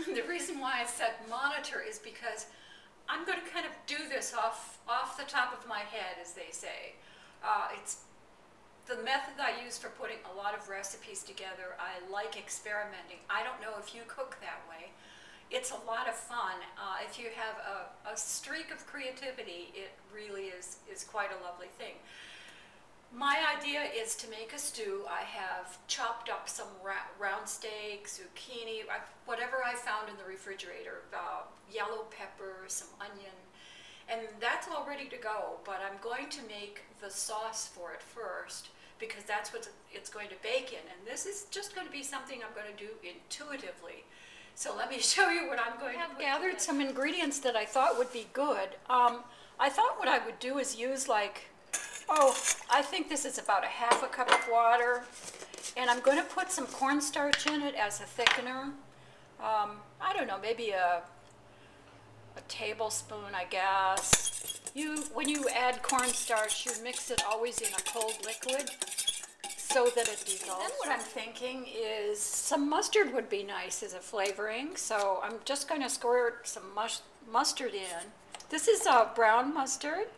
The reason why I said monitor is because I'm going to kind of do this off the top of my head, as they say. It's the method I use for putting a lot of recipes together. I like experimenting. I don't know if you cook that way. It's a lot of fun. If you have a streak of creativity, it really is quite a lovely thing. My idea is to make a stew. I have chopped up some round steak, zucchini, whatever I found in the refrigerator, yellow pepper, some onion, and that's all ready to go. But I'm going to make the sauce for it first because that's what it's going to bake in. And this is just going to be something I'm going to do intuitively. So let me show you what I'm going to put. I have gathered some ingredients that I thought would be good. I thought what I would do is use I think this is about a half a cup of water, and I'm going to put some cornstarch in it as a thickener. I don't know, maybe a tablespoon, I guess. When you add cornstarch, you mix it always in a cold liquid so that it dissolves. Then what I'm thinking is some mustard would be nice as a flavoring, so I'm just going to squirt some mustard in. This is brown mustard.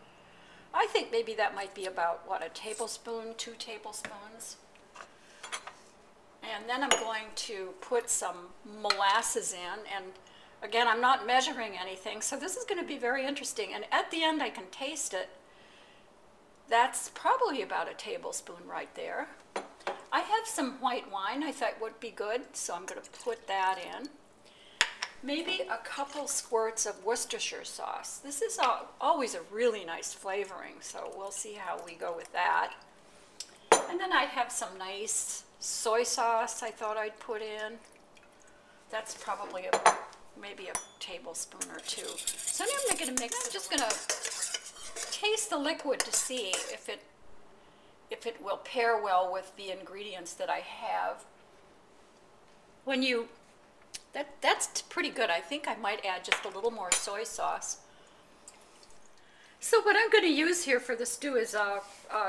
I think maybe that might be about, a tablespoon, 2 tablespoons. And then I'm going to put some molasses in, and again, I'm not measuring anything, so this is going to be very interesting. And at the end, I can taste it. That's probably about a tablespoon right there. I have some white wine I thought would be good, so I'm going to put that in. Maybe a couple squirts of Worcestershire sauce. This is always a really nice flavoring, so we'll see how we go with that. And then I have some nice soy sauce I thought I'd put in. That's probably maybe a tablespoon or 2. So now I'm going to mix. I'm just going to taste the liquid to see if it will pair well with the ingredients that I have. That's pretty good. I think I might add just a little more soy sauce. So what I'm going to use here for the stew is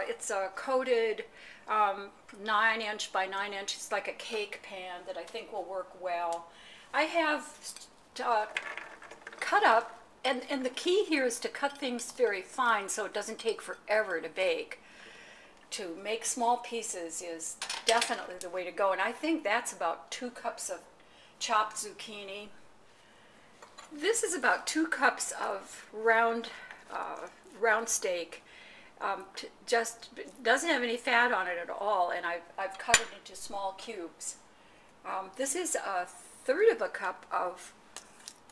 it's a coated 9" by 9". It's like a cake pan that I think will work well. I have cut up, and the key here is to cut things very fine so it doesn't take forever to bake. To make small pieces is definitely the way to go, and I think that's about 2 cups of chopped zucchini. This is about 2 cups of round steak. Just doesn't have any fat on it at all, and I've cut it into small cubes. This is a 1/3 cup of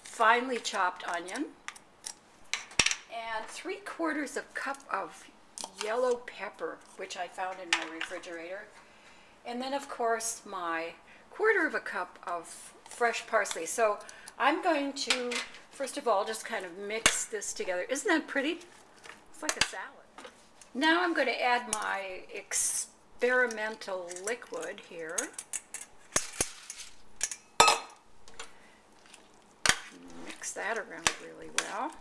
finely chopped onion, and 3/4 cup of yellow pepper, which I found in my refrigerator, and then of course my 1/4 cup of fresh parsley. So I'm going to, first of all, just kind of mix this together. Isn't that pretty? It's like a salad. Now I'm going to add my experimental liquid here. Mix that around really well.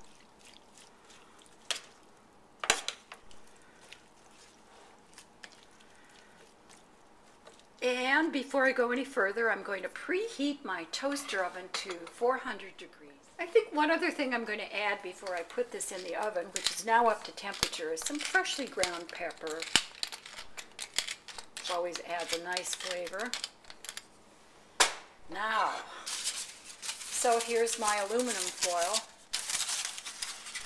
And before I go any further, I'm going to preheat my toaster oven to 400 degrees. I think one other thing I'm going to add before I put this in the oven, which is now up to temperature, is some freshly ground pepper. Which always adds a nice flavor. Now, so here's my aluminum foil,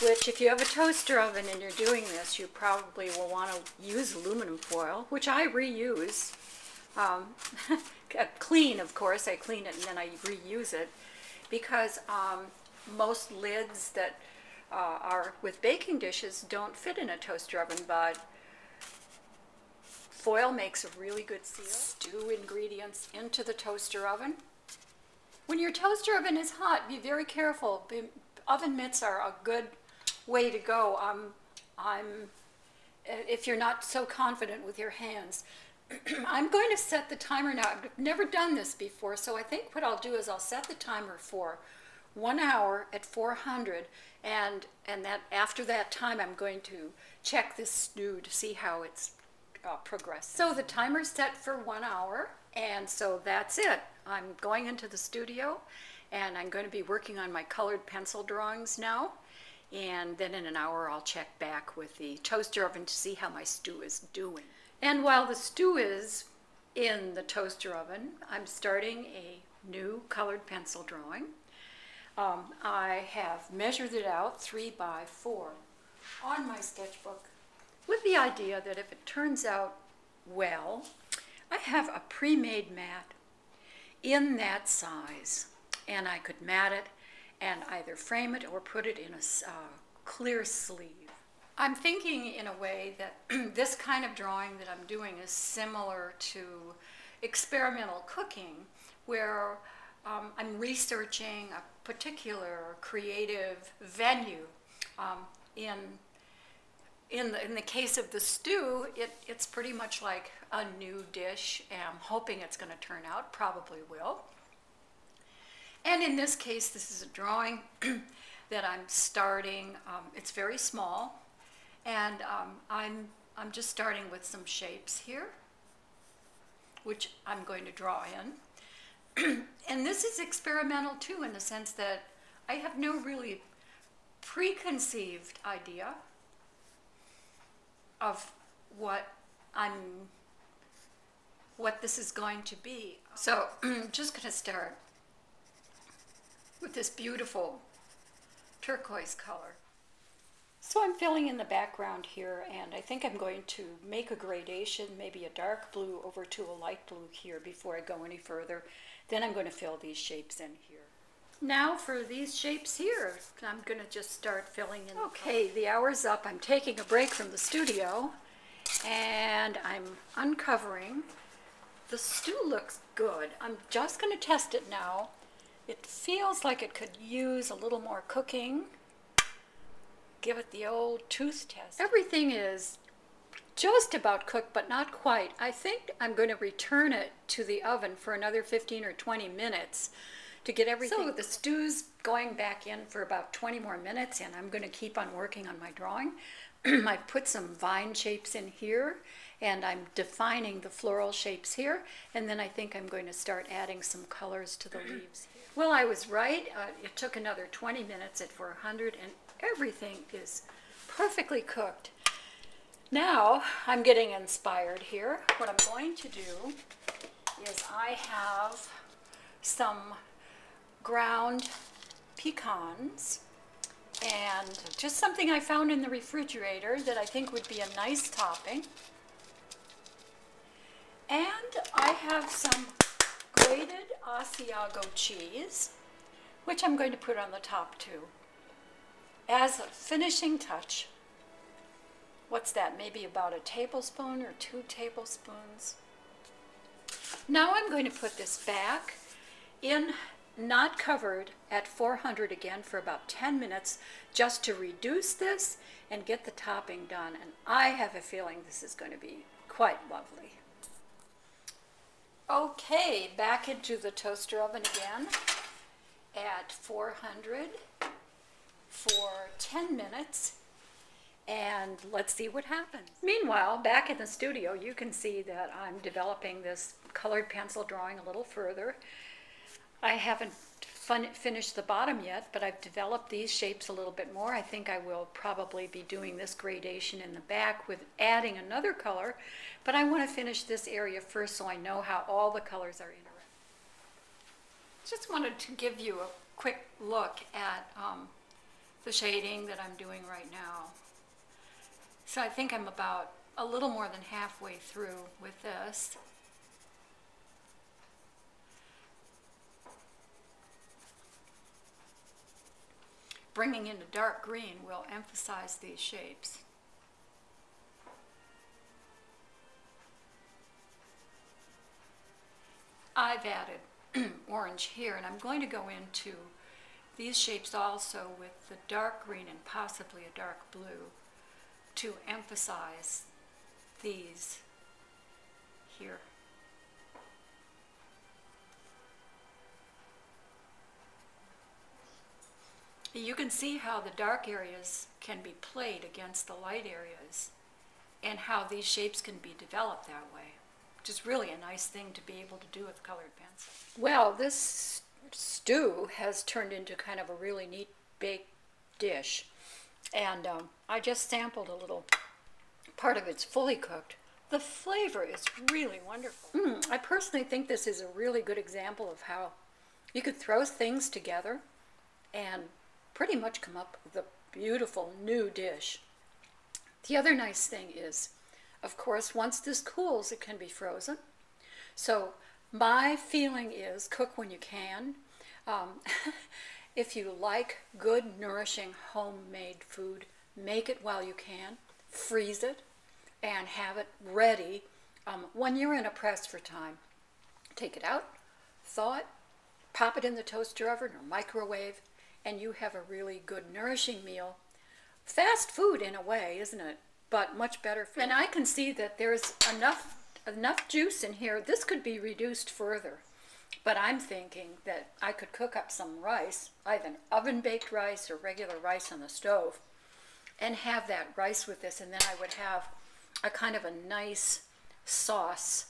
which if you have a toaster oven and you're doing this, you probably will want to use aluminum foil, which I reuse. Clean, of course. I clean it and then I reuse it because most lids that are with baking dishes don't fit in a toaster oven, but foil makes a really good seal. Stew ingredients into the toaster oven. When your toaster oven is hot, be very careful. Oven mitts are a good way to go. If you're not so confident with your hands. I'm going to set the timer now. I've never done this before, so I think what I'll do is I'll set the timer for 1 hour at 400, and that after that time I'm going to check this stew to see how it's progressed. So the timer's set for 1 hour, and so that's it. I'm going into the studio, and I'm going to be working on my colored pencil drawings now. And then in an hour I'll check back with the toaster oven to see how my stew is doing. And while the stew is in the toaster oven, I'm starting a new colored pencil drawing. I have measured it out 3 by 4 on my sketchbook with the idea that if it turns out well, I have a pre-made mat in that size, and I could mat it and either frame it or put it in a clear sleeve. I'm thinking in a way that this kind of drawing that I'm doing is similar to experimental cooking, where I'm researching a particular creative venue. In the case of the stew, it's pretty much like a new dish, and I'm hoping it's going to turn out, probably will. And in this case, this is a drawing that I'm starting. It's very small, and I'm just starting with some shapes here, which I'm going to draw in. And this is experimental too, in the sense that I have no really preconceived idea of what this is going to be. So I'm just going to start with this beautiful turquoise color. So I'm filling in the background here, and I think I'm going to make a gradation, maybe a dark blue over to a light blue here before I go any further. Then I'm going to fill these shapes in here. Now for these shapes here, I'm going to just start filling in. Okay, the hour's up. I'm taking a break from the studio, and I'm uncovering. The stew looks good. I'm just going to test it now. It feels like it could use a little more cooking. Give it the old tooth test. Everything is just about cooked, but not quite. I think I'm going to return it to the oven for another 15 or 20 minutes to get everything. So the stew's going back in for about 20 more minutes, and I'm going to keep on working on my drawing. I put some vine shapes in here, and I'm defining the floral shapes here, and then I think I'm going to start adding some colors to the leaves here. Well, I was right. It took another 20 minutes at 400, and everything is perfectly cooked. Now I'm getting inspired here. What I'm going to do is I have some ground pecans and just something I found in the refrigerator that I think would be a nice topping. And I have some grated Asiago cheese, which I'm going to put on the top too, as a finishing touch. What's that, maybe about a tablespoon or 2 tablespoons? Now I'm going to put this back in, not covered, at 400 again for about 10 minutes, just to reduce this and get the topping done. And I have a feeling this is going to be quite lovely. Okay, back into the toaster oven again at 400 for 10 minutes. And let's see what happens. Meanwhile, back in the studio, you can see that I'm developing this colored pencil drawing a little further. I haven't finished the bottom yet, but I've developed these shapes a little bit more. I think I will probably be doing this gradation in the back with adding another color, but I want to finish this area first so I know how all the colors are interacting. Just wanted to give you a quick look at the shading that I'm doing right now. So I think I'm about a little more than halfway through with this. Bringing in a dark green will emphasize these shapes. I've added orange here, and I'm going to go into these shapes also with the dark green and possibly a dark blue to emphasize these here. You can see how the dark areas can be played against the light areas and how these shapes can be developed that way, which is really a nice thing to be able to do with colored pencil. Well, this stew has turned into kind of a really neat baked dish. And I just sampled a little part of it's fully cooked. The flavor is really wonderful. I personally think this is a really good example of how you could throw things together and pretty much come up with a beautiful new dish. The other nice thing is, of course, once this cools, it can be frozen. So my feeling is cook when you can. If you like good, nourishing, homemade food, make it while you can. Freeze it and have it ready when you're in a press for time. Take it out, thaw it, pop it in the toaster oven or microwave, and you have a really good, nourishing meal. Fast food in a way, isn't it? But much better food. And I can see that there's enough juice in here. This could be reduced further. But I'm thinking that I could cook up some rice, either oven-baked rice or regular rice on the stove, and have that rice with this, and then I would have a kind of a nice sauce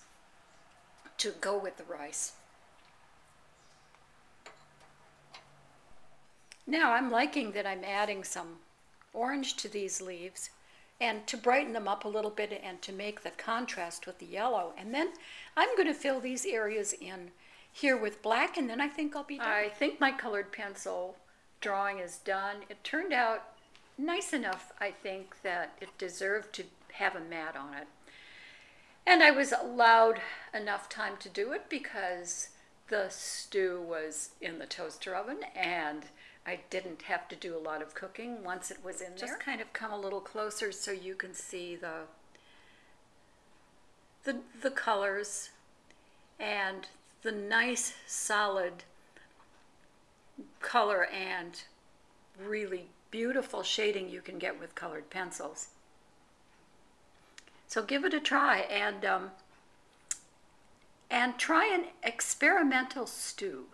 to go with the rice. Now I'm liking that I'm adding some orange to these leaves and to brighten them up a little bit and to make the contrast with the yellow. And then I'm going to fill these areas in here with black, and then I think I'll be done. I think my colored pencil drawing is done. It turned out nice enough, I think, that it deserved to have a mat on it. And I was allowed enough time to do it because the stew was in the toaster oven and I didn't have to do a lot of cooking once it was in there. Just kind of come a little closer so you can see the colors and the nice solid color and really beautiful shading you can get with colored pencils. So give it a try and try an experimental stew.